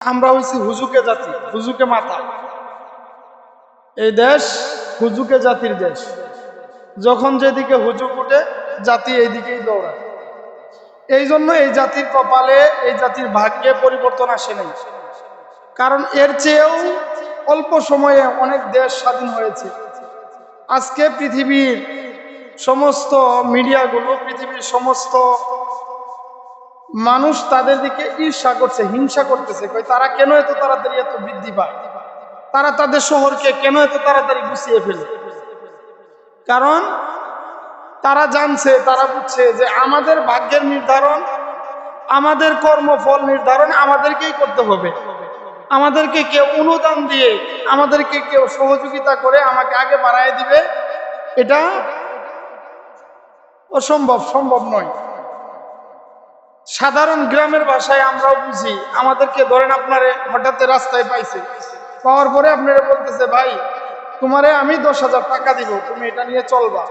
আমরা হইছি হুজুকে জাতি, হুজুকে মাথা। এই দেশ হুজুকে জাতির দেশ। যখন যেদিকে হুজুক উঠে জাতি এইদিকেই দৌড়ায়। এই জন্য এই জাতির কপালে, এই জাতির ভাগ্যে পরিবর্তন আসে নাই। কারণ এর চেয়েও অল্প সময়ে অনেক দেশ স্বাধীন হয়েছে। আজকে পৃথিবীর সমস্ত মিডিয়াগুলো, পৃথিবীর সমস্ত মানুষ তাদের দিকে ঈর্ষা করছে, হিংসা করতেছে। তারা কেন এত তাড়াতাড়ি এত বৃদ্ধি পায়, তারা তাদের শহরকে কেন এত তাড়াতাড়ি গুছিয়ে ফেলে। কারণ তারা জানছে, তারা বুঝছে যে আমাদের ভাগ্যের নির্ধারণ, আমাদের কর্মফল নির্ধারণ আমাদেরকেই করতে হবে। আমাদেরকে কেউ অনুদান দিয়ে, আমাদেরকে কেউ সহযোগিতা করে আমাকে আগে বাড়ায় দিবে, এটা অসম্ভব, সম্ভব নয়। সাধারণ গ্রামের ভাষায় আমরাও বুঝি। আমাদেরকে ধরেন আপনারে হঠাৎ রাস্তায় পাইছে, পাওয়ার পরে আপনারা বলতেছে, ভাই তোমারে আমি 10,000 টাকা দিব, তুমি এটা নিয়ে চলবা।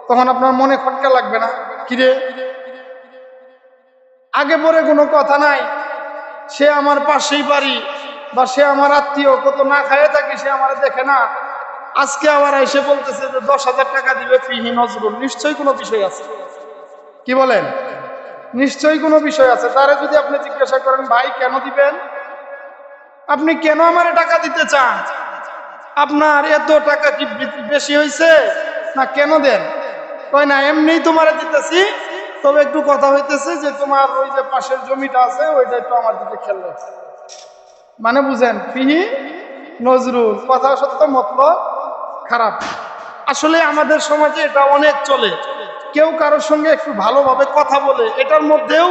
তখন আপনার মনে খটকা লাগবে না? কিরে, আগে পরে কোনো কথা নাই, সে আমার পাশেই বাড়ি বা সে আমার আত্মীয়, কত না খাইয়ে থাকি, সে আমার দেখে না, আজকে আবার এসে বলতেছে যে 10,000 টাকা দিবে, ফিহি নজরুল। নিশ্চয়ই কোনো বিষয় আছে। কি বলেন? নিশ্চয়ই কোনো বিষয় আছে। তারা যদি আপনি জিজ্ঞাসা করেন, ভাই কেন দিবেন, আপনি কেন আমার টাকা দিতে চান, আপনার এত টাকা কি বেশি হয়েছে না, কেন দেন? কয় না, এমনিই তোমারে দিতেছি, তবে একটু কথা হইতেছে যে তোমার ওই যে পাশের জমিটা আছে ওইটা একটু আমার দিকে খেয়াল রাখছে। মানে বুঝেন, ফিহি নজরুল, কথা সত্য মতলব খারাপ। আসলে আমাদের সমাজে এটা অনেক চলে। কেউ কারোর সঙ্গে একটু ভালোভাবে কথা বলে, এটার মধ্যেও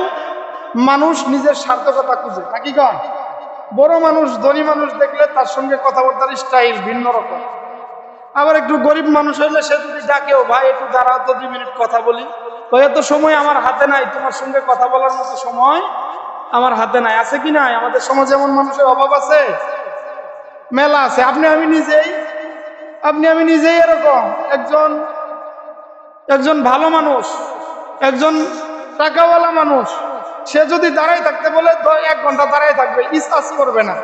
মানুষ নিজের সার্থকতা খুঁজে, নাকি গান? বড় মানুষ, ধনী মানুষ দেখলে তার সঙ্গে কথাবার্তার স্টাইল ভিন্ন রকম। আবার একটু গরিব মানুষ হইলে সে যদি ডাকেও, ভাই একটু দাঁড়াও তো 2 মিনিট কথা বলি, তো এত সময় আমার হাতে নাই, তোমার সঙ্গে কথা বলার মতো সময় আমার হাতে নাই। আছে কি নাই? আমাদের সমাজে এমন মানুষের অভাব আছে, মেলা আছে। আপনি আমি নিজেই এরকম একজন ভালো মানুষ, একজন টাকাওয়ালা মানুষ, সে যদি দাঁড়াই থাকতে বলে 1 ঘন্টা দাঁড়াই থাকবে, ইস্তাস করবে না,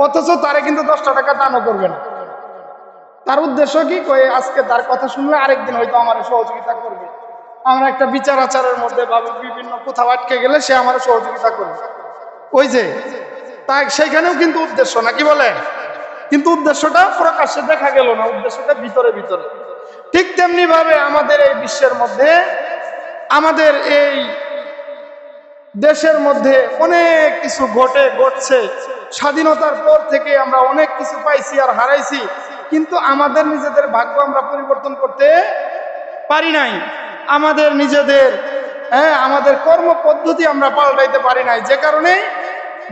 অথচ তারে কিন্তু 10টা টাকা দানও করবে না। তার উদ্দেশ্য কি? কয়ে আজকে তার কথা শুনলে আরেকদিন হয়তো আমার সহযোগিতা করবে, আমরা একটা বিচার আচারের মধ্যে বা বিভিন্ন কোথাও আটকে গেলে সে আমার সহযোগিতা করবে। ওই যে তাই, সেইখানেও কিন্তু উদ্দেশ্য, নাকি বলেন? কিন্তু উদ্দেশ্যটা প্রকাশ্যে দেখা গেল না, উদ্দেশ্যটা ভিতরে ভিতরে। ঠিক তেমনি ভাবে আমাদের এই বিশ্বের মধ্যে, আমাদের এই দেশের মধ্যে অনেক কিছু ঘটছে। স্বাধীনতার পর থেকে আমরা অনেক কিছু পাইছি আর হারাইছি, কিন্তু আমাদের নিজেদের ভাগ্য আমরা পরিবর্তন করতে পারি নাই। আমাদের নিজেদের আমাদের কর্ম পদ্ধতি আমরা পাল্টাইতে পারি নাই, যে কারণে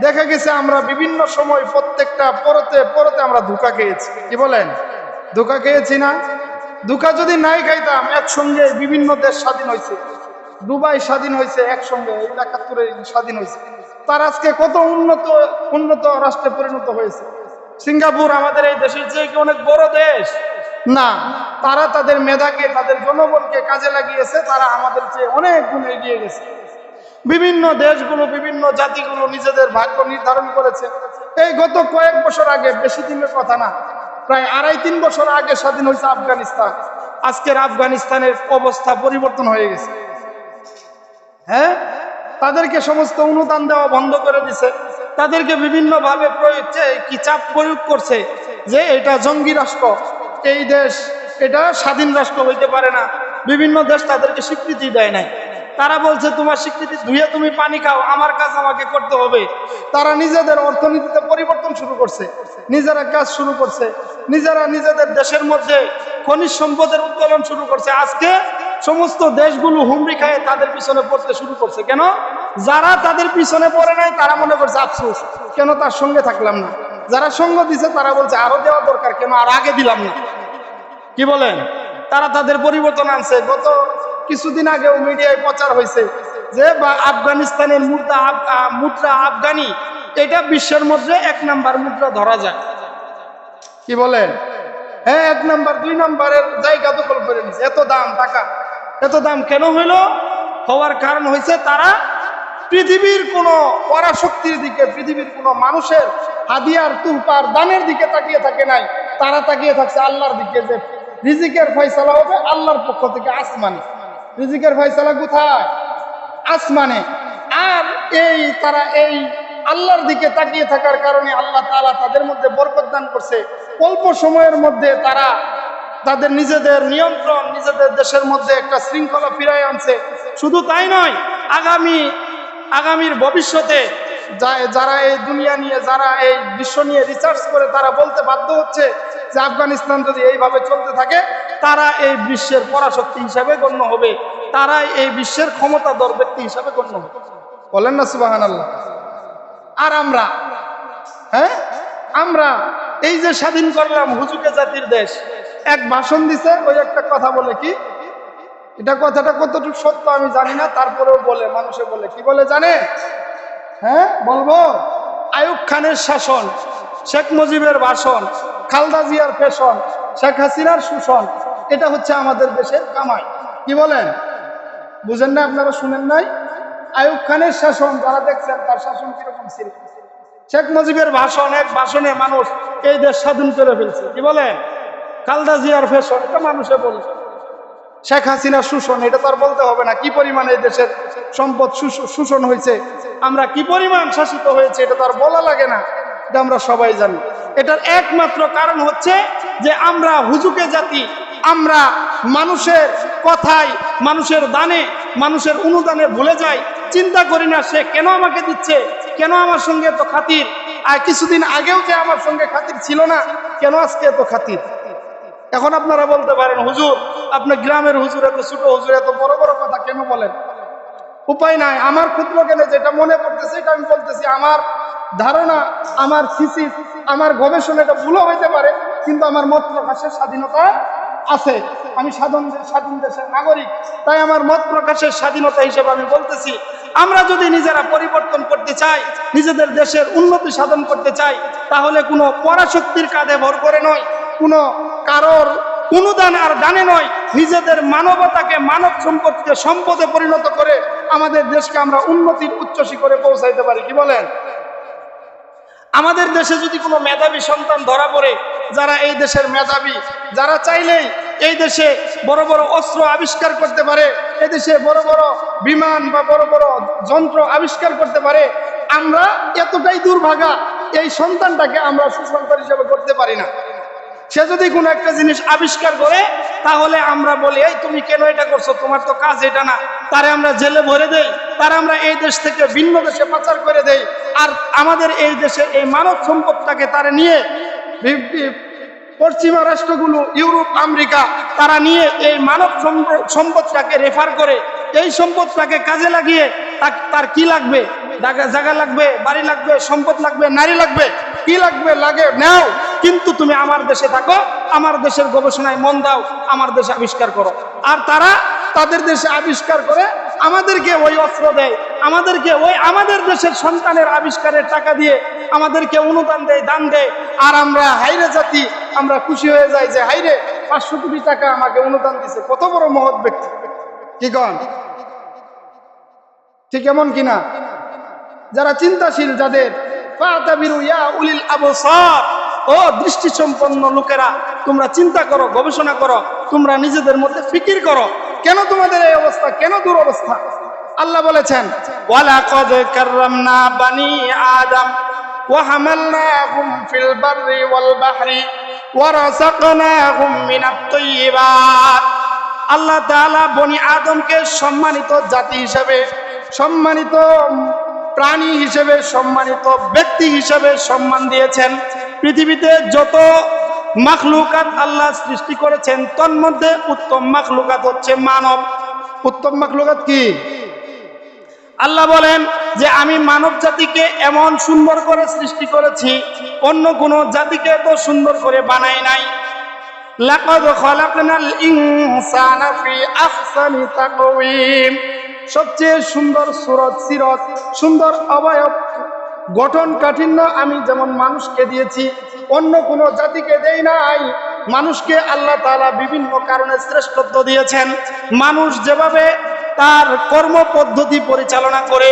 দেখা গেছে আমরা বিভিন্ন সময় প্রত্যেকটা পরতে আমরা ধোঁকা খেয়েছি। কি বলেন? ধোঁকা খেয়েছি না? ধোঁকা যদি নাই খাইতাম, একসঙ্গে বিভিন্ন দেশ স্বাধীন হয়েছে। দুবাই স্বাধীন হয়েছে একসঙ্গে, 71-এ স্বাধীন হয়েছে। তার আজকে কত উন্নত রাষ্ট্রে পরিণত হয়েছে। সিঙ্গাপুর আমাদের এই দেশের চেয়ে কি অনেক বড় দেশ? না, তারা তাদের মেধাকে, তাদের জনবলকে কাজে লাগিয়েছে, তারা আমাদের চেয়ে অনেক গুণ এগিয়ে গেছে। বিভিন্ন দেশগুলো, বিভিন্ন জাতিগুলো নিজেদের ভাগ্য নির্ধারণ করেছে। এই গত কয়েক বছর আগে, বেশি দিনের কথা না, প্রায় 2.5-3 বছর আগে স্বাধীন হয়েছে আফগানিস্তান। আজকের আফগানিস্তানের অবস্থা পরিবর্তন হয়ে গেছে। তাদেরকে সমস্ত অনুদান দেওয়া বন্ধ করে দিছে। তাদেরকে বিভিন্ন ভাবে চাপ প্রয়োগ করছে যে এটা জঙ্গি রাষ্ট্র, এই দেশ এটা স্বাধীন রাষ্ট্র হইতে পারে না। বিভিন্ন দেশ তাদেরকে স্বীকৃতি দেয় নাই। তারা বলছে তোমার স্বীকৃতি ধুয়ে তুমি পানি খাও, আমার কাজ আমাকে করতে হবে। তারা নিজেদের অর্থনীতিতে পরিবর্তন শুরু করছে, নিজেরা কাজ শুরু করছে, নিজেরা নিজেদের দেশের মধ্যে খনিজ সম্পদের উত্তোলন শুরু করছে। আজকে সমস্ত দেশগুলো হুমড়ি খায় তাদের পিছনে পড়তে শুরু করছে। কেন? যারা তাদের পিছনে পড়ে নাই তারা মনে করছে আফসোস, কেন তার সঙ্গে থাকলাম না। যারা সঙ্গ দিছে তারা বলছে আরো দেওয়া দরকার, কেন আর আগে দিলাম না। কি বলেন? তারা তাদের পরিবর্তন আনছে। গত কিছুদিন আগেও মিডিয়ায় প্রচার হয়েছে যে আফগানিস্তানের মুদ্রা আফগানি, এটা বিশ্বের মধ্যে 1 নাম্বার মুদ্রা ধরা যায়। কি বলেন? 1 নাম্বার 2 নাম্বারের জায়গা দখল করে নিছে। এত দাম টাকা, এত দাম কেন হইল? হওয়ার কারণ হয়েছে তারা পৃথিবীর কোনো পরাশক্তির দিকে, পৃথিবীর কোনো মানুষের হাদিয়ার তুলপার দানের দিকে তাকিয়ে থাকে নাই, তারা তাকিয়ে থাকছে আল্লাহর দিকে, যে রিজিকের ফয়সালা হবে আল্লাহর পক্ষ থেকে আসমানে। রিজিকের ফয়সালা কোথায়? আসমানে। আর তারা এই আল্লাহর দিকে তাকিয়ে থাকার কারণে আল্লাহ তাআলা তাদের মধ্যে বরকত দান করছে। অল্প সময়ের মধ্যে তারা তাদের নিজেদের নিয়ন্ত্রণ, নিজেদের দেশের মধ্যে একটা শৃঙ্খলা ফিরায় আনছে। শুধু তাই নয়, আগামীর ভবিষ্যতে যারা এই দুনিয়া নিয়ে, যারা এই বিশ্ব নিয়ে রিসার্চ করে, তারা বলতে বাধ্য হচ্ছে যে আফগানিস্তান যদি এইভাবে চলতে থাকে, তারা এই বিশ্বের পরাশক্তি হিসাবে গণ্য হবে, তারাই এই বিশ্বের ক্ষমতাধর ব্যক্তি হিসাবে গণ্য হবে। বলেন না সুবহানাল্লাহ। আর আমরা এই যে স্বাধীন করলাম হুজুকে জাতির দেশ, এক ভাষণ দিছে, ওই একটা কথা বলে, কি এটা কথাটা কতটুকু সত্য আমি জানি না, তারপরেও বলে, মানুষে বলে, কি বলে জানে? বলবো, আইয়ুব খানের শাসন, শেখ মুজিবের ভাষণ, খালেদা জিয়ার ফ্যাশন, শেখ হাসিনার শোষণ, এটা হচ্ছে আমাদের দেশের কামাই। কি বলেন? বুঝেন না আপনারা? শুনেন নাই? আইয়ুব খানের শাসন যারা দেখছেন, তার শাসন কিরকম ছিল? শেখ মুজিবের ভাষণ, এক ভাষণে মানুষ এই দেশ স্বাধীন করে ফেলছে। কি বলেন? খালেদা জিয়ার ফ্যাশন, এটা মানুষে বলছে। শেখ হাসিনার শোষণ, এটা তো আর বলতে হবে না, কি পরিমাণ এই দেশের সম্পদ শোষণ হয়েছে, আমরা কি পরিমাণ শাসিত হয়েছে, এটা তো আর বলা লাগে না, এটা আমরা সবাই জানি। এটার একমাত্র কারণ হচ্ছে যে আমরা হুজুকে জাতি, আমরা মানুষের কথায়, মানুষের দানে, মানুষের অনুদানে ভুলে যাই, চিন্তা করি না সে কেন আমাকে দিচ্ছে, কেন আমার সঙ্গে এত খাতির, আর কিছুদিন আগেও যে আমার সঙ্গে খাতির ছিল না, কেন আজকে এত খাতির। এখন আপনারা বলতে পারেন, হুজুর আপনার গ্রামের হুজুর এত ছোট, হুজুর এত বড় বড় কথা কেন বলেন? উপায় নাই, আমার ক্ষুদ্র জ্ঞানে যেটা মনে পড়তেছে এটা আমি বলতেছি। আমার ধারণা, আমার থিসিস, আমার গবেষণা, এটা ভুলও হইতে পারে, কিন্তু আমার মত প্রকাশের স্বাধীনতা আছে। আমি স্বাধীন দেশের নাগরিক, তাই আমার মত প্রকাশের স্বাধীনতা হিসেবে আমি বলতেছি, আমরা যদি নিজেরা পরিবর্তন করতে চাই, নিজেদের দেশের উন্নতি সাধন করতে চাই, তাহলে কোনো পরাশক্তির কাঁধে ভর করে নয়, কোনো কারোর অনুদান আর দানে নয়, নিজেদের মানবতাকে, মানব সম্পদকে সম্পদে পরিণত করে আমাদের দেশকে আমরা উন্নতির উচ্চ শিখরে পৌঁছাইতে পারি। কি বলেন? আমাদের দেশে যদি কোনো মেধাবী সন্তান ধরা পড়ে, যারা এই দেশের মেধাবী, যারা চাইলেই এই দেশে বড় বড় অস্ত্র আবিষ্কার করতে পারে, এই দেশে বড় বড় বিমান বা বড় বড় যন্ত্র আবিষ্কার করতে পারে, আমরা এতটাই দুর্ভাগা, এই সন্তানটাকে আমরা সুসন্তান হিসেবে করতে পারি না। সে যদি কোনো একটা জিনিস আবিষ্কার করে, তাহলে আমরা বলি, এই তুমি কেন এটা করছো, তোমার তো কাজ এটা না, তারে আমরা জেলে ভরে দেই, তারা আমরা এই দেশ থেকে ভিন্ন দেশে পাচার করে দেই। আর আমাদের এই দেশের এই মানব সম্পদটাকে তারা নিয়ে, পশ্চিমা রাষ্ট্রগুলো, ইউরোপ, আমেরিকা, তারা নিয়ে এই মানব সম্পদটাকে রেফার করে, এই সম্পদটাকে কাজে লাগিয়ে তার কি লাগবে? জায়গা লাগবে, বাড়ি লাগবে, সম্পদ লাগবে, নারী লাগবে, কি লাগবে লাগে নাও, কিন্তু তুমি আমার দেশে থাকো, আমার দেশের গবেষণায় মন দাও, আমার দেশে আবিষ্কার করো। আর তারা তাদের দেশে আবিষ্কার করে আমাদেরকে ওই অস্ত্র দেয়, আমাদেরকে ওই আমাদের দেশের সন্তানের আবিষ্কারের টাকা দিয়ে আমাদেরকে অনুদান দেয়, দান দেয়। আর আমরা হাইরে জাতি, আমরা খুশি হয়ে যাই যে হাইরে 500 কোটি টাকা আমাকে অনুদান দিছে, কত বড় মহৎ ব্যক্তি। কি কন? ঠিক এমন কিনা? যারা চিন্তাশীল, যাদের ফাতাবিরু ইয়া উলিল আবসার, ও দৃষ্টি সম্পন্ন লোকেরা, তোমরা চিন্তা করো, গবেষণা করো, তোমরা নিজেদের মধ্যে ফিকির করো, কেন তোমাদের এই অবস্থা, কেন দুরবস্থা। আল্লাহ বলেছেন, ওয়ালাকাদ কাররামনা বানি আদম ওয়া হামালনাহুম ফিল বাররি ওয়াল বাহরি ওয়া রাযাকনাহুম মিনাত তাইয়্যিবাত। আল্লাহ তাআলা বনি আদমকে সম্মানিত জাতি হিসেবে, সম্মানিত প্রাণী হিসেবে, সম্মানিত ব্যক্তি হিসেবে সম্মান দিয়েছেন। পৃথিবীতে যত মাখলুকাত আল্লাহ সৃষ্টি করেছেন, তন্মধ্যে উত্তম মাখলুকাত হচ্ছে মানব। উত্তম মাখলুকাত কি? আল্লাহ বলেন যে আমি মানব জাতিকে এমন সুন্দর করে সৃষ্টি করেছি, অন্য কোন জাতিকে এত সুন্দর করে বানাই নাই। লাকাদ খালাকনাল ইনসানা ফি আহসানি তাকওয়িম। সবচেয়ে সুন্দর সুরত, সিরত, সুন্দর অবয়ব, গঠন কাঠিন্য আমি যেমন মানুষকে দিয়েছি, অন্য কোন জাতিকে দেই নাই। মানুষকে আল্লাহ তাআলা বিভিন্ন কারণে শ্রেষ্ঠত্ব দিয়েছেন। মানুষ যেভাবে তার কর্ম পদ্ধতি পরিচালনা করে,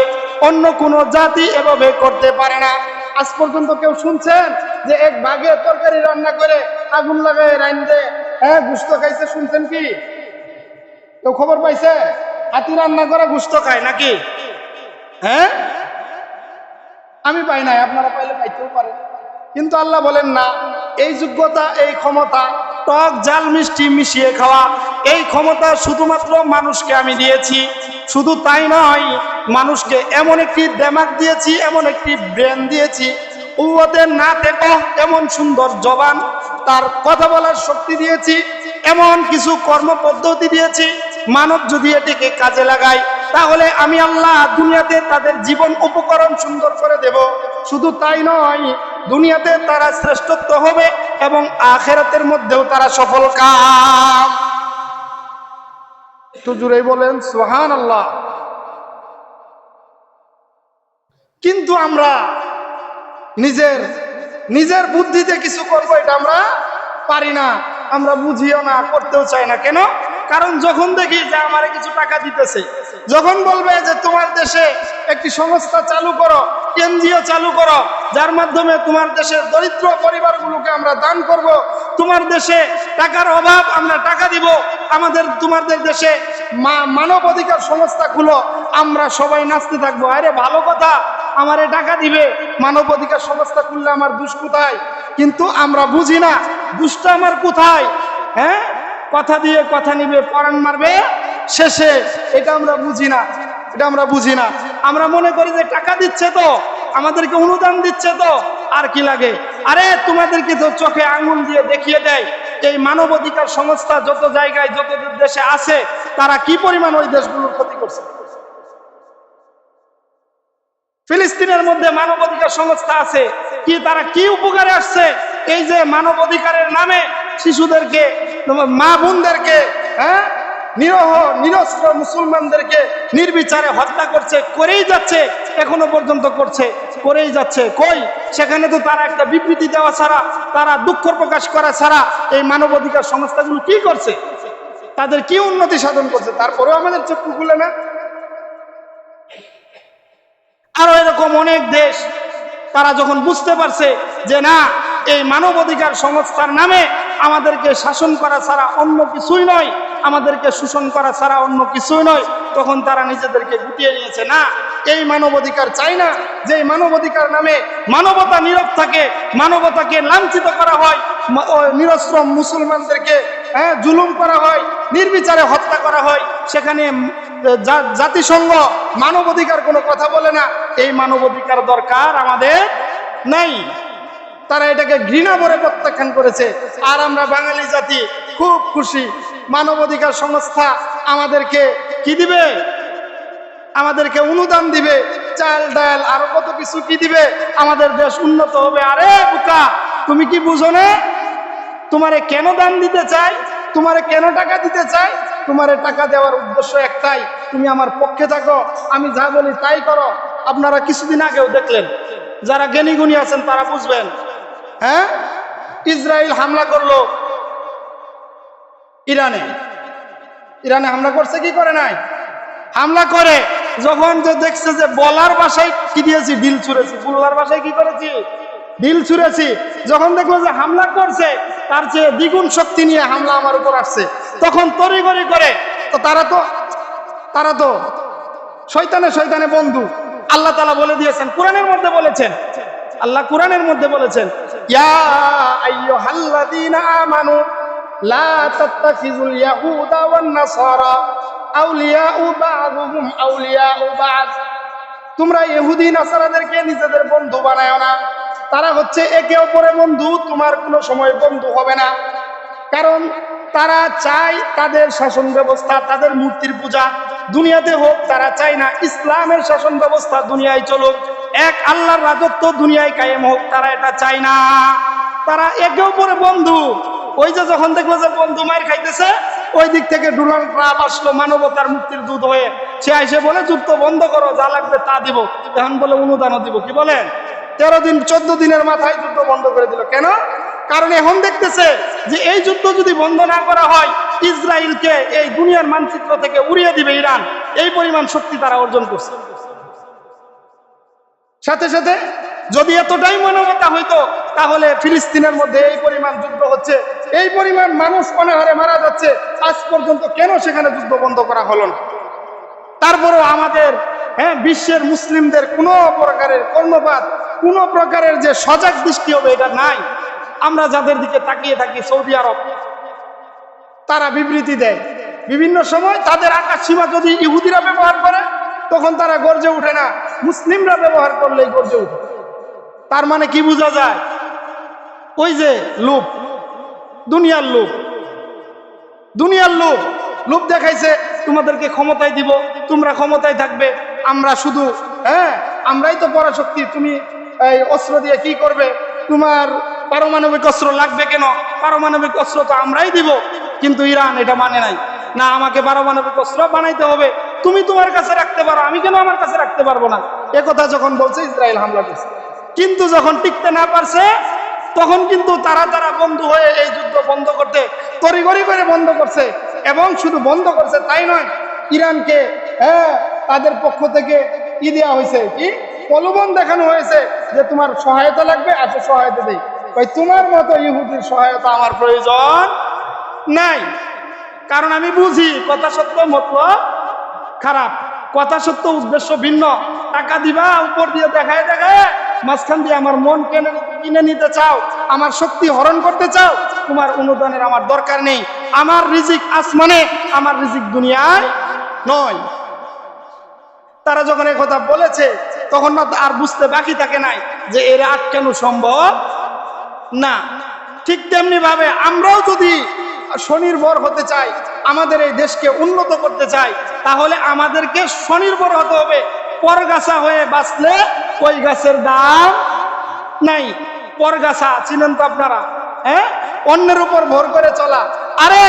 অন্য কোনো জাতি এভাবে করতে পারে না। আজ পর্যন্ত কেউ শুনছেন যে এক বাঘে তরকারি রান্না করে আগুন লাগায় রাইন্দে গোশত খাইছে? শুনছেন কি? কেউ খবর পাইছে? হাতি রান্না করে গোশত খায় নাকি? হ্যাঁ, আমি পাই নাই, আপনারা পাইলে পাইতেও পারেন। কিন্তু আল্লাহ বলেন না, এই যোগ্যতা, এই ক্ষমতা, টক জাল মিষ্টি মিশিয়ে খাওয়া, এই ক্ষমতা শুধুমাত্র মানুষকে আমি দিয়েছি। শুধু তাই নয়, মানুষকে এমন একটি দিমাগ দিয়েছি, এমন একটি ব্রেন দিয়েছি, উওয়াতে না থেকেও এমন সুন্দর জবান, তার কথা বলার শক্তি দিয়েছি, এমন কিছু কর্ম পদ্ধতি দিয়েছি, মানব যদি এটিকে কাজে লাগায় তাহলে আমি আল্লাহ দুনিয়াতে তাদের জীবন উপকরণ সুন্দর করে দেব। শুধু তাই নয়, দুনিয়াতে তারা শ্রেষ্ঠত্ব হবে এবং আখিরাতের মধ্যেও তারা সফল কাম। একটু জুড়েই বলেন সুবহানাল্লাহ। কিন্তু আমরা নিজের বুদ্ধিতে কিছু করবো, এটা আমরা পারি না, আমরা বুঝিও না, করতেও চাই না। কেন? কারণ যখন দেখি যে আমারে কিছু টাকা দিতেছে, যখন বলবে যে তোমার দেশে একটি সংস্থা চালু করো, এনজিও চালু করো, যার মাধ্যমে তোমার দেশের দরিদ্র পরিবারগুলোকে আমরা দান করব, তোমার দেশে টাকার অভাব, আমরা টাকা দিব, তোমাদের দেশে মানব অধিকার সংস্থা খুলো, আমরা সবাই নাচতে থাকবো। আরে ভালো কথা, আমারে টাকা দিবে, মানব অধিকার সংস্থা খুললে আমার দুষ কোথায়? কিন্তু আমরা বুঝি না দুষ্টা আমার কোথায়। হ্যাঁ, কথা দিয়ে কথা নিবে, পরাণ মারবে শেষে, এটা আমরা বুঝি না, এটা আমরা বুঝি না। আমরা মনে করি যে টাকা দিচ্ছে তো, আমাদেরকে অনুদান দিচ্ছে তো, আর কি লাগে? আরে তোমাদেরকে তো চোখে আঙুল দিয়ে দেখিয়ে দেয় এই মানব অধিকার সংস্থা যত জায়গায় যত দেশে আছে, তারা কি পরিমাণ ওই দেশগুলোর ক্ষতি করছে। ফিলিস্তিনের মধ্যে মানব অধিকার সংস্থা আছে, কি তারা কি উপকারে আসছে? এই যে মানব অধিকারের নামে শিশুদেরকে, মা বোনদেরকে, নিরস্ত্র মুসলমানদেরকে নির্বিচারে হত্যা করছে, করেই যাচ্ছে, এখনো পর্যন্ত করছে, করেই যাচ্ছে। কই সেখানে তো তারা একটা বিবৃতি দেওয়া ছাড়া, তারা দুঃখ প্রকাশ করা ছাড়া এই মানব অধিকার সংস্থাগুলো কি করছে? তাদের কি উন্নতি সাধন করছে? তারপরেও আমাদের চক্ষু খুলে না। আরো এরকম অনেক দেশ, তারা যখন বুঝতে পারছে যে না, এই মানব অধিকার সংস্থার নামে আমাদেরকে শাসন করা ছাড়া অন্য কিছুই নয়, আমাদেরকে শোষণ করা ছাড়া অন্য কিছুই নয়, তখন তারা নিজেদেরকে গুটিয়ে নিয়েছে। না, এই মানব অধিকার চাই না, যে মানব অধিকার নামে মানবতা নীরব থাকে, মানবতাকে লাঞ্ছিত করা হয়, নিরস্ত্র মুসলমানদেরকে জুলুম করা হয়, নির্বিচারে হত্যা করা হয়, সেখানে জাতিসংঘ মানব অধিকার কোনো কথা বলে না। এই মানব অধিকার দরকার আমাদের নাই। তারা এটাকে ঘৃণা ভরে প্রত্যাখ্যান করেছে। আর আমরা বাঙালি জাতি খুব খুশি, মানব অধিকার সংস্থা আমাদেরকে কি দিবে? আমাদেরকে অনুদান দিবে, চাল ডাল আরো কত কিছু কি দিবে, আমাদের দেশ উন্নত হবে। আরে বোকা, তুমি কি বুঝো না? তোমারে কেন দান দিতে চাই, তোমারে কেন টাকা দিতে চাই? তোমারে টাকা দেওয়ার উদ্দেশ্য একটাই, তুমি আমার পক্ষে থাকো, আমি যা বলি তাই করো। আপনারা কিছুদিন আগেও দেখলেন, যারা জ্ঞানী গুণী আছেন তারা বুঝবেন। ইসরায়েল হামলা করলো ইরানে হামলা করছে কি করে নাই? হামলা করে যখন যে দেখছে যে বলার ভাষায় কি দিয়েছি, ঢিল ছুঁড়েছি, বলার ভাষায় কি করেছি, ঢিল ছুঁড়েছি। যখন দেখলো যে হামলা করছে, তার চেয়ে দ্বিগুণ শক্তি নিয়ে হামলা আমার উপর আসছে, তখন তড়িঘড়ি করে, তো তারা তো শয়তানে বন্ধু। আল্লাহ তাআলা বলে দিয়েছেন, কোরআনের মধ্যে বলেছেন, আল্লাহ কোরআনের মধ্যে বলেছেন, ইয়া আইয়ুহাল্লাযীনা আমানু লা তাত্তাখিযুল ইয়াহুদা ওয়ান নাসারা আউলিয়াউ বা'দুহুম আউলিয়াউ বা'দ। তোমরা ইহুদি নাসারাদেরকে নিজেদের বন্ধু বানায়ো না, তারা হচ্ছে একে অপরের বন্ধু, তোমার কোনো সময় বন্ধু হবে না। কারণ তারা চায় তাদের শাসন ব্যবস্থা, তাদের মূর্তির পূজা দুনিয়াতে হোক, তারা চায় না ইসলামের শাসন ব্যবস্থা দুনিয়ায় চলুক, এক আল্লাহর রাজত্ব দুনিয়ায় কায়েম হোক, তারা এটা চায় না। তারা একে অপরের বন্ধু। ওই যে যখন দেখলো যে বন্ধু মার খাইতেছে, ওই দিক থেকে ডোনাল্ড ট্রাম্প আসলো মানবতার মুক্তির দূত হয়ে, সে এসে বলে যুদ্ধ বন্ধ করো, যা লাগবে তা দিব, এখন বলে অনুদানও দিব। কি বলেন? 14 দিনের মাথায় যুদ্ধ বন্ধ করে দিল। কেন? কারণ এখন দেখতেছে যে এই যুদ্ধ যদি বন্ধ না করা হয়, ইসরায়েলকে এই দুনিয়ার মানচিত্র থেকে উড়িয়ে দিবে ইরান। এই পরিমাণ শক্তি তারা অর্জন করছে। সাথে সাথে যদি এতটাই মানবতা হইতো তাহলে ফিলিস্তিনের মধ্যে এই পরিমাণ যুদ্ধ হচ্ছে, এই পরিমাণ মানুষ অনাহারে মারা যাচ্ছে, আজ পর্যন্ত কেন সেখানে যুদ্ধ বন্ধ করা হলো না? তারপরেও আমাদের বিশ্বের মুসলিমদের কোনো প্রকারের কর্ণপাত, কোনো প্রকারের যে সজাগ দৃষ্টি হবে এটা নাই। আমরা যাদের দিকে তাকিয়ে থাকি, সৌদি আরব, তারা বিবৃতি দেয় বিভিন্ন সময়, তাদের আকাশ সীমা যদি ইহুদিরা ব্যবহার করে তখন তারা গর্জে উঠে না, মুসলিমরা ব্যবহার করলেই গর্জে উঠে। তার মানে কি বোঝা যায়? ওই যে লোভ, দুনিয়ার লোভ, দুনিয়ার লোভ, লোভ দেখাইছে তোমাদেরকে ক্ষমতায় দিব, তোমরা ক্ষমতায় থাকবে, আমরা শুধু আমরাই তো পরাশক্তি, তুমি এই অস্ত্র দিয়ে কি করবে, তোমার পারমাণবিক অস্ত্র লাগবে কেন, পারমাণবিক অস্ত্র তো আমরাই দিব। কিন্তু ইরান এটা মানে নাই, না আমাকে পারমাণবিক অস্ত্র বানাইতে হবে, তুমি তোমার কাছে রাখতে পারো, আমি কেন আমার কাছে রাখতে পারবো না। একথা যখন বলছে ইসরায়েল হামলা করছে, কিন্তু যখন টিকতে না পারছে তখন কিন্তু তারা বন্ধু হয়ে এই যুদ্ধ বন্ধ করতে তড়িঘড়ি করে বন্ধ করছে। এবং শুধু বন্ধ করছে তাই নয়, ইরানকে তাদের পক্ষ থেকে দেওয়া হয়েছে, কি প্রলোভন দেখানো হয়েছে যে তোমার সহায়তা লাগবে, আচ্ছা সহায়তা দেই। ভাই তোমার মতো ইহুদির সহায়তা আমার প্রয়োজন নাই, কারণ আমি বুঝি কথা সত্য মতলব খারাপ, কথা সত্য উদ্দেশ্য ভিন্ন। টাকা দিবা, উপর দিয়ে দেখায় দেখায় মাঝখান দিয়ে আমার মন কিনে নিতে চাও, আমার শক্তি হরণ করতে চাও, তোমার অনুদানের আমার দরকার নেই। আমার রিজিক আসমানে, আমার রিজিক দুনিয়ায় নয়। তারা যখন এই কথা বলেছে তখন না আর বুঝতে বাকি থাকে নাই যে এর আটকানো সম্ভব না। ঠিক তেমনি ভাবে আমরাও যদি স্বনির্ভর হতে চাই, আমাদের এই দেশকে উন্নত করতে চাই, তাহলে আমাদেরকে স্বনির্ভর হতে হবে। পরগাছা হয়ে বাঁচলে ওই গাছের দাম নাই। পরগাছা চিনেন তো আপনারা? অন্যের উপর ভর করে চলা। আরে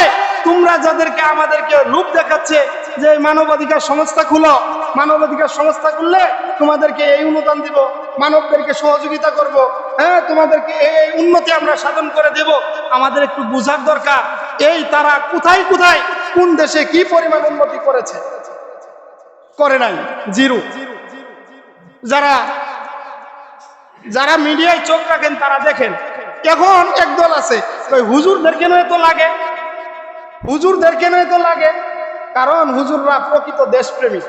তোমরা যাদেরকে আমাদেরকে রূপ দেখাচ্ছে যে মানবাধিকার সংস্থা খুলো, মানবাধিকার সংস্থা খুললে তোমাদেরকে এই অনুদান দিব, মানবদেরকে সহযোগিতা করব, তোমাদেরকে এই উন্নতি আমরা সাধন করে দেব। আমাদের একটু বুঝার দরকার এই তারা কোথায় কোথায় কোন দেশে কি পরিমাণ উন্নতি করেছে, করে নাই, জিরো। যারা যারা মিডিয়ায় চোখ রাখেন তারা দেখেন, এখন একদল আছে ওই হুজুরদের কেন এত লাগে, হুজুরদের কেন এত লাগে? কারণ হুজুররা প্রকৃত দেশপ্রেমিক,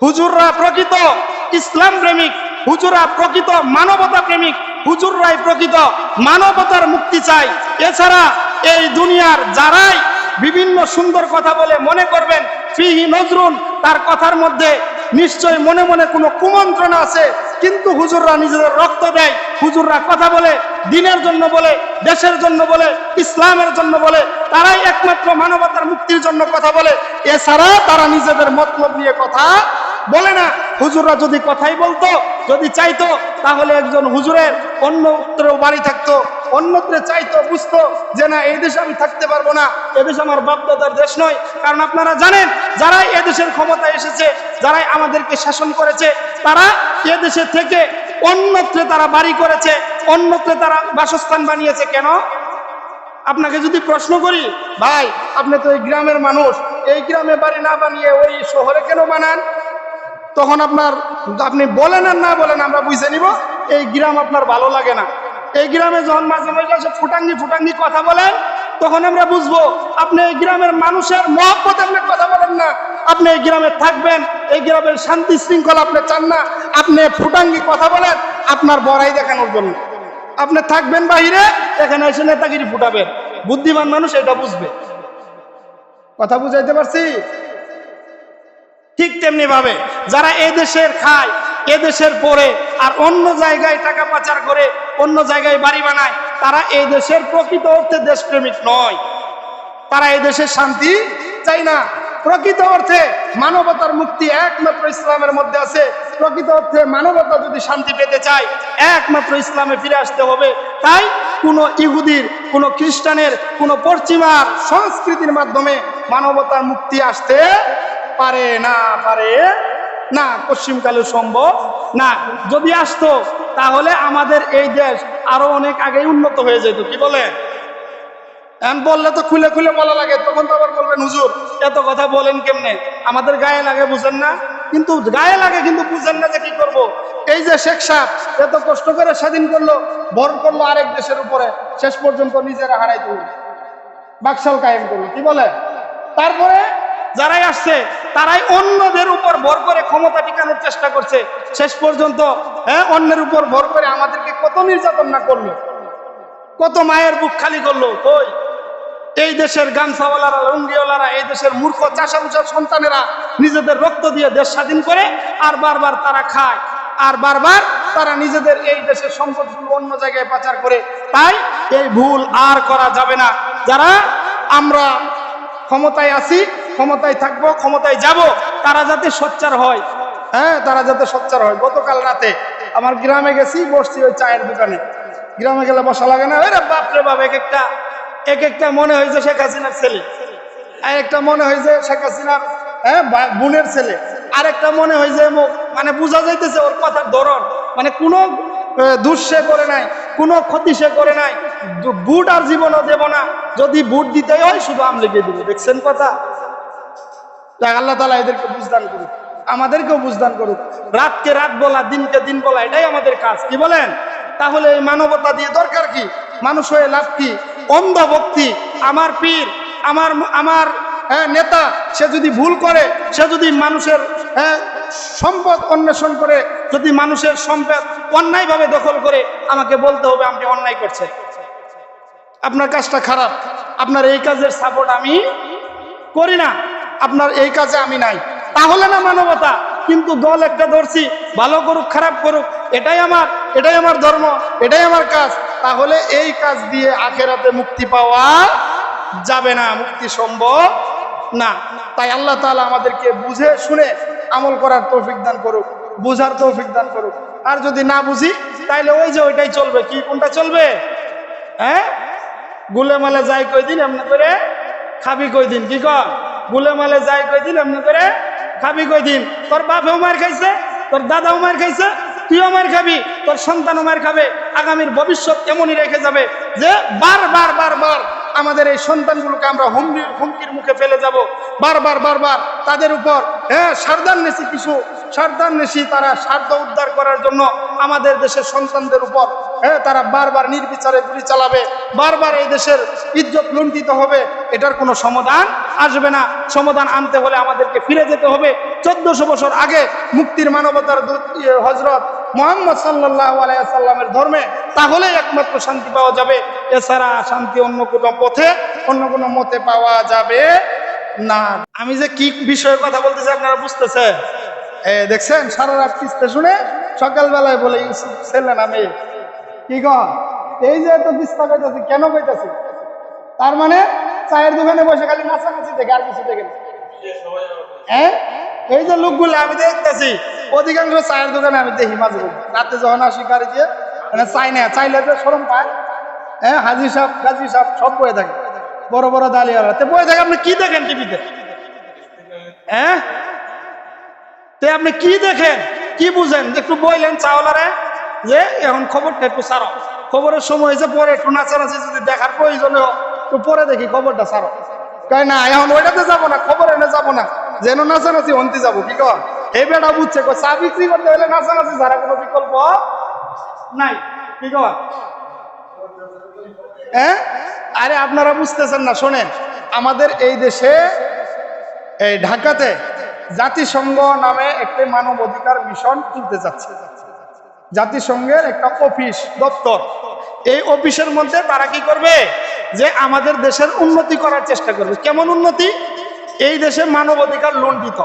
হুজুররা প্রকৃত ইসলাম প্রেমিক, হুজুররা প্রকৃত মানবতা প্রেমিক, হুজুররাই প্রকৃত মানবতার মুক্তি চাই। এছাড়া এই দুনিয়ার যারাই বিভিন্ন সুন্দর কথা বলে মনে করবেন ফিহি নজরুন, তার কথার মধ্যে নিশ্চয় মনে মনে কোনো কুমন্ত্রণা আছে, কিন্তু হুজুররা নিজেদের রক্ত দেয়, হুজুররা কথা বলে দ্বীনের জন্য বলে, দেশের জন্য বলে, ইসলামের জন্য বলে, তারাই একমাত্র মানবতার মুক্তির জন্য কথা বলে। এছাড়া তারা নিজেদের মতলব নিয়ে কথা বলে না। হুজুররা যদি কথাই বলতো, যদি চাইতো, তাহলে একজন হুজুরের অন্যত্র বাড়ি থাকতো, অন্যত্রে চাইতো, বুঝতো যে না এই দেশে আমি থাকতে পারবো না, এদেশ আমার বাপদাদার দেশ নয়। কারণ আপনারা জানেন যারা এদেশের ক্ষমতায় এসেছে, যারাই আমাদেরকে শাসন করেছে, তারা এদেশে থেকে অন্যত্রে তারা বাড়ি করেছে, অন্যত্রে তারা বাসস্থান বানিয়েছে। কেন? আপনাকে যদি প্রশ্ন করি, ভাই আপনি তো এই গ্রামের মানুষ, এই গ্রামে বাড়ি না বানিয়ে ওই শহরে কেন বানান? তখন আপনি বলেন আর না বলেন আমরা বুঝে নিব এই গ্রাম আপনার ভালো লাগে না। এই গ্রামে যখন মাঝে মাঝে ফুটাঙ্গি ফুটাঙ্গি কথা বলেন, তখন আমরা বুঝবো আপনি এই গ্রামের মানুষের মহব্বত আপনি কথা বলেন না, আপনি এই গ্রামে থাকবেন, এই গ্রামের শান্তি শৃঙ্খলা আপনি চান না, আপনি ফুটাঙ্গি কথা বলেন আপনার বড়াই দেখানোর জন্য। আপনি থাকবেন বাহিরে, এখানে এসে নেতাগিরি ফুটাবেন। বুদ্ধিমান মানুষ এটা বুঝবে। কথা বুঝাইতে পারছি? ঠিক তেমনি ভাবে যারা এদেশের খায়, এদেশের পরে আর অন্য জায়গায় টাকা পাচার করে অন্য জায়গায় বাড়ি বানায়, তারা এই দেশের প্রকৃত অর্থে দেশপ্রেমিক নয়। তারা এই দেশের শান্তি চাই না। প্রকৃত অর্থে মানবতার মুক্তি একমাত্র ইসলামের মধ্যে আছে। প্রকৃত অর্থে মানবতা যদি শান্তি পেতে চায়, একমাত্র ইসলামে ফিরে আসতে হবে। তাই কোনো ইহুদির, কোনো খ্রিস্টানের, কোনো পশ্চিমার সংস্কৃতির মাধ্যমে মানবতার মুক্তি আসতে পারে না, পশ্চিমকালে সম্ভব না। যদি আসতো তাহলে আমাদের এই দেশ আরো অনেক আগে উন্নত হয়ে যেত। কি বলেন? এখন বললে তো খুলে খুলে বলা লাগে, তখন তো আবার বলবেন হুজুর এত কথা বলেন কেমনে, আমাদের গায়ে লাগে, বুঝেন না? কিন্তু গায়ে লাগে, কিন্তু বুঝেন না যে কি করব। এই যে শেখ সাহেব এত কষ্ট করে স্বাধীন করলো, ভর করলো আরেক দেশের উপরে, শেষ পর্যন্ত নিজেরা হারাইতে হলো, বাকশাল কায়েম করলো, কি বলে? তারপরে যারাই আসছে তারাই অন্যদের উপর ভর করে ক্ষমতা টিকানোর চেষ্টা করছে, শেষ পর্যন্ত অন্যের উপর ভর করে আমাদেরকে কত নির্যাতন না করলো, কত মায়ের বুক খালি করলো। কই এই দেশের গামছাওয়ালারা, লুঙ্গিওয়ালারা, এই দেশের মূর্খ চাষাভুষার সন্তানেরা নিজেদের রক্ত দিয়ে দেশ স্বাধীন করে, আর বারবার তারা খায়, আর বারবার তারা নিজেদের এই দেশের সম্পদগুলো অন্য জায়গায় পাচার করে। তাই এই ভুল আর করা যাবে না। যারা আমরা ক্ষমতায় আছি, ক্ষমতায় থাকবো, ক্ষমতায় যাব, তারা যাতে সোচ্চার হয়, তারা যাতে সোচ্চার হয়। গতকাল রাতে আমার গ্রামে গেছি, বসছি ওই চায়ের দোকানে। গ্রামে গেলে বসা লাগে না? বাপরে বাপ, এক একটা মনে হয়েছে শেখ হাসিনার ছেলে, আর একটা মনে হয়েছে শেখ হাসিনার বোনের ছেলে, আর একটা মনে হয়েছে মানে বোঝা যাইতেছে ওর কথার ধরন, মানে কোনো দোষ সে করে নাই, কোনো ক্ষতি সে করে নাই। বুট আর জীবনও দেব না, যদি বুট দিতে হয় শুধু আমলিকে দিব। দেখছেন কথা? আল্লাহ তাআলা এদেরকে বুঝদান করুক, আমাদেরকেও বুঝদান করুক। রাতকে রাত বলা, দিনকে দিন বলা, এটাই আমাদের কাজ, কি বলেন? তাহলে এই মানবতা দিয়ে দরকার কি? মানুষ হয়ে লাভ কি? অন্ধ ভক্তি, আমার পীর, আমার নেতা, সে যদি ভুল করে, সে যদি মানুষের সম্পদ অন্বেষণ করে, যদি মানুষের সম্পদ অন্যায়ভাবে দখল করে, আমাকে বলতে হবে আপনি অন্যায় করছেন, আপনার কাজটা খারাপ, আপনার এই কাজের সাপোর্ট আমি করি না, আপনার এই কাজে আমি নাই। তাহলে না মানবতা। কিন্তু দল একটা ধরছি, ভালো করুক খারাপ করুক, এটাই আমার ধর্ম, এটাই আমার কাজ, তাহলে এই কাজ দিয়ে আখেরাতে মুক্তি পাওয়া যাবে না, মুক্তি সম্ভব না। তাই আল্লাহ তাআলা আমাদেরকে বুঝে শুনে আমল করার তৌফিক দান করুক, বুঝার তৌফিক দান করুক। আর যদি না বুঝি তাইলে ওই যে ওইটাই চলবে। কি? কোনটা চলবে? গুলেমালে যাই কয়দিন এমনি করে খাবি কয়দিন। কি কর? গুলেমালে যাই কয়দিন এমনি করে খাবি কয়দিন। তোর বাপেও মার খাইছে, তোর দাদাও মার খাইছে, তুইও মার খাবি, তোর সন্তানও মার খাবে। আগামীর ভবিষ্যৎ এমনই রেখে যাবে যে বারবার আমাদের এই সন্তানগুলোকে আমরা হুমকির মুখে ফেলে যাব। বারবার তাদের উপর সারদার নেশি তারা স্বার্থ উদ্ধার করার জন্য আমাদের দেশের সন্তানদের উপর তারা বারবার নির্বিচারে গুলি চালাবে, বারবার এই দেশের ইজ্জত লুণ্ঠিত হবে। এটার কোনো সমাধান আসবে না। সমাধান আনতে হলে আমাদেরকে ফিরে যেতে হবে 1400 বছর আগে মুক্তির মানবতার দূত হযরত মুহাম্মদ সাল্লাল্লাহু আলাইহি ওয়াসাল্লামের ধর্মে। তাহলেই একমাত্র শান্তি পাওয়া যাবে। এছাড়া শান্তি অন্য কোনো পথে, অন্য কোনো মতে পাওয়া যাবে না। আমি যে কি বিষয়ে কথা বলতেছি আপনারা বুঝতেছেন? দেখছেন, সারা রাত কিস্তে শুনে সকালবেলায় বলে ইউসুফ ছেলে নামে কি কর, এই যে এত কিস্তা কইতাছি, কেন কইতাছি? তার মানে চায়ের দোকানে বসে খালি নাচানাচি দেখে, আর কিছু দেখে না। এই যে লোকগুলো আমি দেখতেছি, অধিকাংশ চায়ের দোকানে আমি দেখি মাঝে মাঝে রাতে যখন আসি গাড়ি দিয়ে, মানে চাইলে যে শরম পায়। হাজি সাহেব, গাজী সাহেব সব বয়ে থাকে, বড় বড় দালিয়ালাতে বয়ে থাকে। আপনি কি দেখেন টিভিতে? আপনি কি দেখেন, কি বুঝেন? একটু বললেন চাওয়ালারে যে এখন খবরটা একটু ছাড়ো, খবরের সময় হয়েছে, পরে একটু নাচানাচি যদি দেখার প্রয়োজনে একটু পরে দেখি, খবরটা ছাড়ো। কয় না, এখন ওইটাতে যাবো না, খবর এনে যাবো না, যেন নাচানাচি অন্তি যাবো। কি কর? এই বেটা বুঝছে, চা বিক্রি করতে হলে নাচানাচি ছাড়া কোনো বিকল্প নাই। কি কর? আরে আপনারা বুঝতেছেন না, শোনেন, আমাদের এই দেশে, এই ঢাকাতে জাতিসংঘ নামে একটি মানব অধিকার মিশন খুলতে যাচ্ছে। জাতিসংঘের একটা অফিস, দপ্তর। এই অফিসের মধ্যে তারা কি করবে? যে আমাদের দেশের উন্নতি করার চেষ্টা করবে। কেমন উন্নতি? এই দেশে মানব অধিকার লুণ্ঠিত,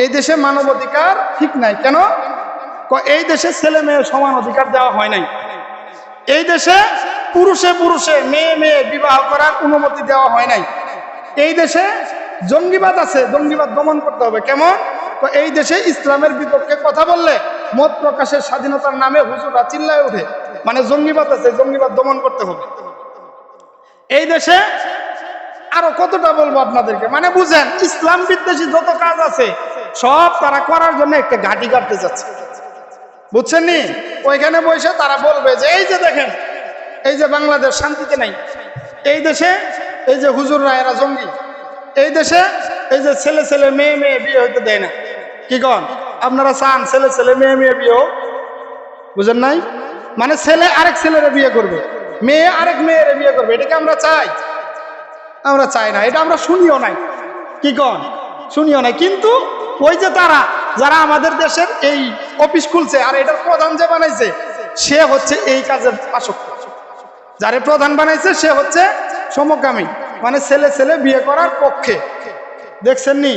এই দেশে মানব অধিকার ঠিক নাই। কেন? এই দেশে ছেলে মেয়ে সমান অধিকার দেওয়া হয় নাই। এই দেশে পুরুষে মেয়ে বিবাহ করার অনুমতি দেওয়া হয় নাই। এই দেশে জঙ্গিবাদ আছে, জঙ্গিবাদ দমন করতে হবে। কেমন? এই দেশে ইসলামের বিপক্ষে কথা বললে মত প্রকাশের স্বাধীনতার নামে হুজুররা চিল্লায় ওঠে, মানে জঙ্গিবাদ আছে, জঙ্গিবাদ দমন করতে হবে। এই দেশে আরো কতটা বলবো আপনাদেরকে, মানে বুঝেন, ইসলাম বিদ্বেষী যত কাজ আছে সব তারা করার জন্য একটা ঘাঁটি কাটতে যাচ্ছে, বুঝছেন নি? ওইখানে বসে তারা বলবে যে এই যে দেখেন, এই যে বাংলাদেশ শান্তিতে নাই, এই দেশে এই যে হুজুররা এরা জঙ্গি, এই দেশে এই যে ছেলে মেয়ে বিয়ে হইতে দেয় না। কি কন? আপনারা চান ছেলে ছেলে মেয়ে মেয়ে বিয়ে হোক? বুঝেন নাই? মানে ছেলে আরেক ছেলেরে বিয়ে করবে, মেয়ে আরেক মেয়ের বিয়ে করবে, এটাকে আমরা চাই? আমরা চাই না, এটা আমরা শুনিও নাই। কি কন? শুনিও নাই। কিন্তু ওই যে তারা যারা আমাদের দেশের এই অফিস খুলছে আর এটার প্রধান যে বানাইছে সে হচ্ছে এই কাজের আসক্ত। যারে প্রধান বানাইছে সে হচ্ছে সমকামী, মানে ছেলে ছেলে বিয়ে করার পক্ষে। দেখছেন নি?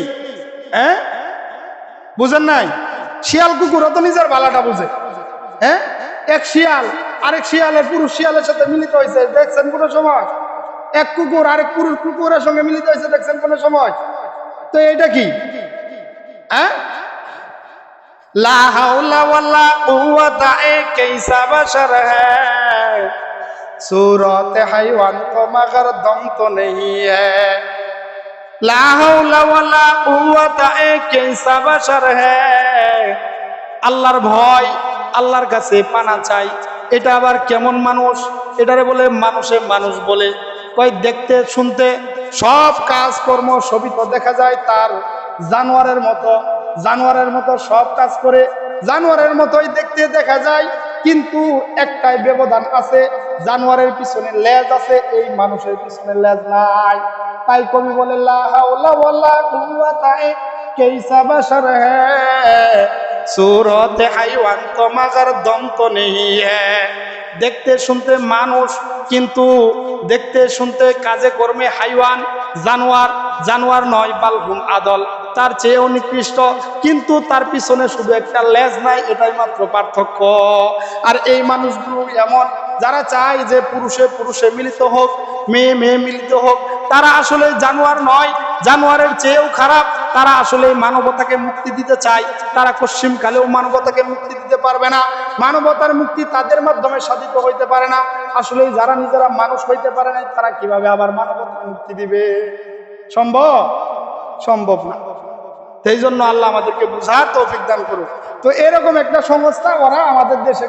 হ্যাঁ, বুঝেন নাই? শিয়াল কুকুরও তো নিজের বালাটা বুঝে। হ্যাঁ, এক শিয়াল আরেক শিয়ালের, পুরুষ শিয়ালের সাথে মিলিত হয়েছে, দেখছেন কোনো সময়? এক কুকুর আরেক পুরুষ কুকুরের সঙ্গে মিলিত হয়েছে, দেখছেন কোনো সময়? তো এটা কি? হ্যাঁ, লা হাওলা ওয়ালা কুওয়াতা কাইসা বাশার হ্যায়, सूरत हैवान तो मगर दम तो नहीं है, ला हौला वला कुव्वता कैसा बशर है। আল্লাহর ভয়, আল্লাহর কাছে পানা চাই, এটা আবার কেমন মানুষ? এটারে বলে মানুষে মানুষ বলে। কই দেখতে শুনতে সব কাজকর্ম সবই তো দেখা যায় তার জানোয়ারের মতো, জানোয়ারের মতো সব কাজ করে, জানোয়ারের মতোই দেখতে দেখা যায়। কিন্তু একটাই ব্যবধান আছে, জানোয়ারের পিছনে লেজ আছে, এই মানুষের পিছনে লেজ নাই। তাই কবি বলে লা হাওলা ওয়ালা কুওয়াতা কাইসা বাশার হ্যায়, सूरत হাইওয়ান তো মগর দম তো নেই হ্যায়। দেখতে শুনতে মানুষ, কিন্তু দেখতে শুনতে কাজে কর্মে হাইওয়ান, জানোয়ার। জানোয়ার নয়, বালহুম আদল, তার চেয়েও নিকৃষ্ট, কিন্তু তার পিছনে শুধু একটা লেজ নাই, এটাই মাত্র পার্থক্য। আর এই মানুষগুলো এমন, যারা চায় যে পুরুষে পুরুষে মিলিত হোক, মেয়ে মেয়ে মিলিত হোক, তারা আসলে জানোয়ার নয়, জানোয়ারের চেয়েও খারাপ। তারা আসলে মানবতাকে মুক্তি দিতে চায়, তারা পশ্চিমকালেও মানবতাকে মুক্তি দিতে পারবে না। মানবতার মুক্তি তাদের মাধ্যমে সাধিত হইতে পারে না। আসলে যারা নিজেরা মানুষ হইতে পারে না, তারা কিভাবে আবার মানবতার মুক্তি দিবে? সম্ভব? সম্ভব না। সেই জন্য আল্লাহ আমাদেরকে বুঝার তৌফিক দান করুন। তো এরকম একটা সংস্থা ওরা আমাদের দেশে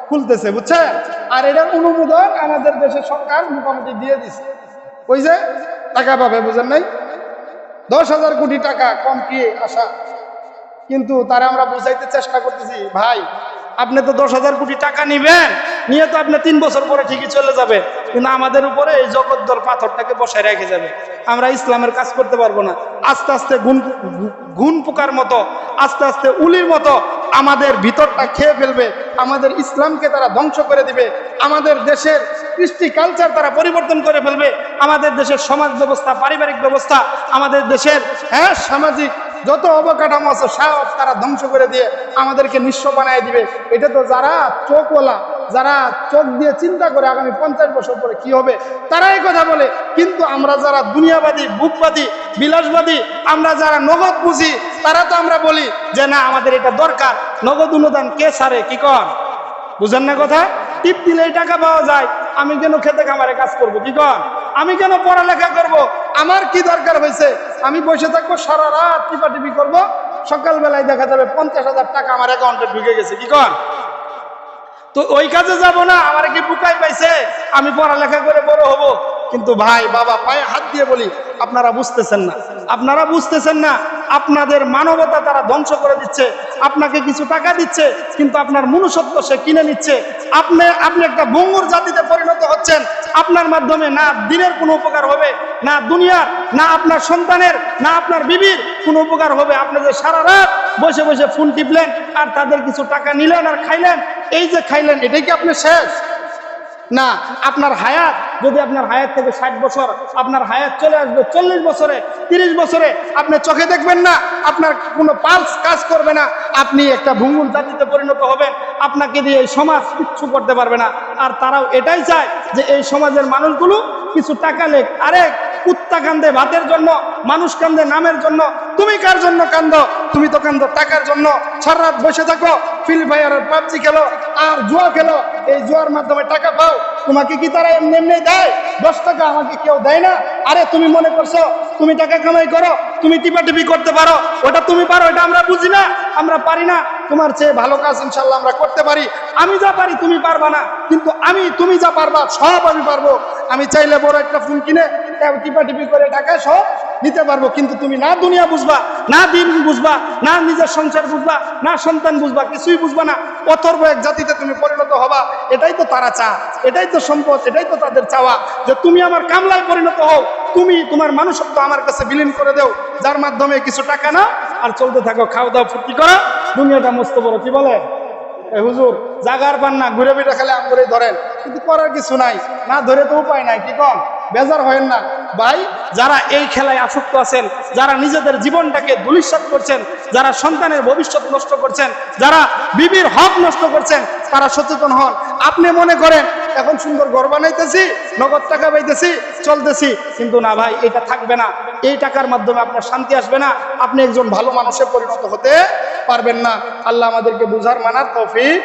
খুলতেছে, বুঝছেন? আর এটার অনুমোদন আমাদের দেশের সরকার মোটামুটি দিয়ে দিছে। ওই যে টাকা পাবে, বুঝেন নাই? 10,000 কোটি টাকা, কম কি আশা? কিন্তু তারা আমরা বুঝাইতে চেষ্টা করতেছি, ভাই আপনি তো 10,000 কোটি টাকা নিবেন, নিয়ে তো আপনি 3 বছর পরে ঠিকই চলে যাবে, কিন্তু আমাদের উপরে এই জগদ্দল পাথরটাকে বসায় রেখে যাবে। আমরা ইসলামের কাজ করতে পারবো না। আস্তে আস্তে ঘুন পোকার মতো, আস্তে আস্তে উলির মতো আমাদের ভিতরটা খেয়ে ফেলবে। আমাদের ইসলামকে তারা ধ্বংস করে দিবে। আমাদের দেশের কৃষ্টি কালচার তারা পরিবর্তন করে ফেলবে। আমাদের দেশের সমাজ ব্যবস্থা, পারিবারিক ব্যবস্থা, আমাদের দেশের সামাজিক যত অবকাঠামো আছে সব তারা ধ্বংস করে দিয়ে আমাদেরকে নিঃস্ব বানিয়ে দিবে। এটা তো যারা চোখওয়ালা, যারা চোখ দিয়ে চিন্তা করে আগামী 50 বছর পরে কি হবে, তারা এই কথা বলে। কিন্তু আমরা যারা দুনিয়াবাদী, বুকবাদী, বিলাসবাদী, আমরা যারা নগদ বুঝি, তারা তো আমরা বলি যে না, আমাদের এটা দরকার। নগদ অনুদান কে ছাড়ে? কি কন? বুঝেন না কথা? টিপ দিলেই টাকা পাওয়া যায়। আমি কেন খেতে খামারে কাজ করব? কি কন? আমি কেন পড়ালেখা করব? আমার কি দরকার হয়েছে? আমি বসে থাকবো সারা রাত, টিপাটিপি করবো, সকালবেলায় দেখা যাবে 50,000 টাকা আমার অ্যাকাউন্টে ঢুকে গেছে। কি কন? তো ওই কাজে যাব না? আমার কি বুকাই পাইছে? আমি পড়ালেখা করে বড় হব। কিন্তু ভাই বাবা পায়ে হাত দিয়ে বলি, আপনারা বুঝতেছেন না, আপনারা বুঝতেছেন না। আপনাদের মানবতা তারা ধ্বংস করে দিচ্ছে। আপনাকে কিছু টাকা দিচ্ছে, কিন্তু আপনার মনুষ্যত্ব সে কিনে নিচ্ছে। আপনি একটা ভঙ্গুর জাতিতে পরিণত হচ্ছেন। আপনার মাধ্যমে না দিনের কোনো উপকার হবে, না দুনিয়ার, না আপনার সন্তানের, না আপনার বিবির কোনো উপকার হবে। আপনি যে সারা রাত বসে বসে ফোন টিপলেন আর তাদের কিছু টাকা নিলেন আর খাইলেন, এই যে খাইলেন, এটাই কি আপনি শেষ? না, আপনার হায়াত, যদি আপনার হায়াত থেকে 60 বছর, আপনার হায়াত চলে আসবে 40 বছরে, 30 বছরে, আপনি চোখে দেখবেন না, আপনার কোনো পালস কাজ করবে না, আপনি একটা ভঙ্গুর জাতিতে পরিণত হবেন। আপনাকে দিয়ে এই সমাজ কিচ্ছু করতে পারবে না। আর তারাও এটাই চায় যে এই সমাজের মানুষগুলো কিছু টাকা লেখ। আরে কুত্তা কান্দে ভাতের জন্য, মানুষ কান্দে নামের জন্য। তুমি কার জন্য কান্দো? তুমি তো কান্দো টাকার জন্য। সারা রাত বসে থাকো, ফ্রি ফায়ার আর পাবজি খেলো আর জুয়া খেলো, এই জুয়ার মাধ্যমে টাকা পাও। তোমাকে কি তারা এমনি এমনি দেয়? 10 টাকা আমাকে কেউ দেয় না। আরে তুমি মনে করছো তুমি টাকা কামাই করো, তুমি টিপাটিপি করতে পারো, ওটা তুমি পারো, এটা আমরা বুঝি না, আমরা পারি না। তোমার চেয়ে ভালো কাজ ইনশাল্লাহ আমরা করতে পারি। আমি যা পারি তুমি পারবা না, কিন্তু তুমি যা পারবা সব আমি পারবো। আমি চাইলে বড় একটা ফোন কিনে টিপাটিপি করে টাকা সব নিতে পারবো, কিন্তু তুমি না দুনিয়া বুঝবা, না দিন বুঝবা, না নিজের সংসার বুঝবা, না সন্তান বুঝবা, কিছুই বুঝবা না, অথর্ব এক জাতিতে তুমি পরিণত হবা। এটাই তো তারা চা, এটাই তো সম্পদ, এটাই তো তাদের চাওয়া, যে তুমি আমার কামলায় পরিণত হও, তুমি তোমার মানুষত্ব আমার কাছে বিলীন করে দেও, যার মাধ্যমে কিছু টাকা না আর চলতে থাকো, খাওয়া দাওয়া ফুর্তি করা, দুনিয়াটা মস্ত বড়। কি বলে এ হুজুর, জাগার পান না, ঘুরে ফিরে খালে আমরে ধরেন, কিন্তু করার কিছু নাই, না ধরে তো উপায় নাই। কি কন, বেজার হয়েন না ভাই। যারা এই খেলায় আসক্ত আছেন, যারা নিজেদের জীবনটাকে ধূলিসাৎ করছেন, যারা সন্তানের ভবিষ্যৎ নষ্ট করছেন, যারা বিবির হক নষ্ট করছেন, তারা সচেতন হন। আপনি মনে করেন এখন সুন্দর ঘর বানাইতেছি, নগদ টাকা পাইতেছি, চলতেছি, কিন্তু না ভাই, এটা থাকবে না। এই টাকার মাধ্যমে আপনার শান্তি আসবে না, আপনি একজন ভালো মানুষে পরিণত হতে পারবেন না। আল্লাহ আমাদেরকে বুঝার মানার তৌফিক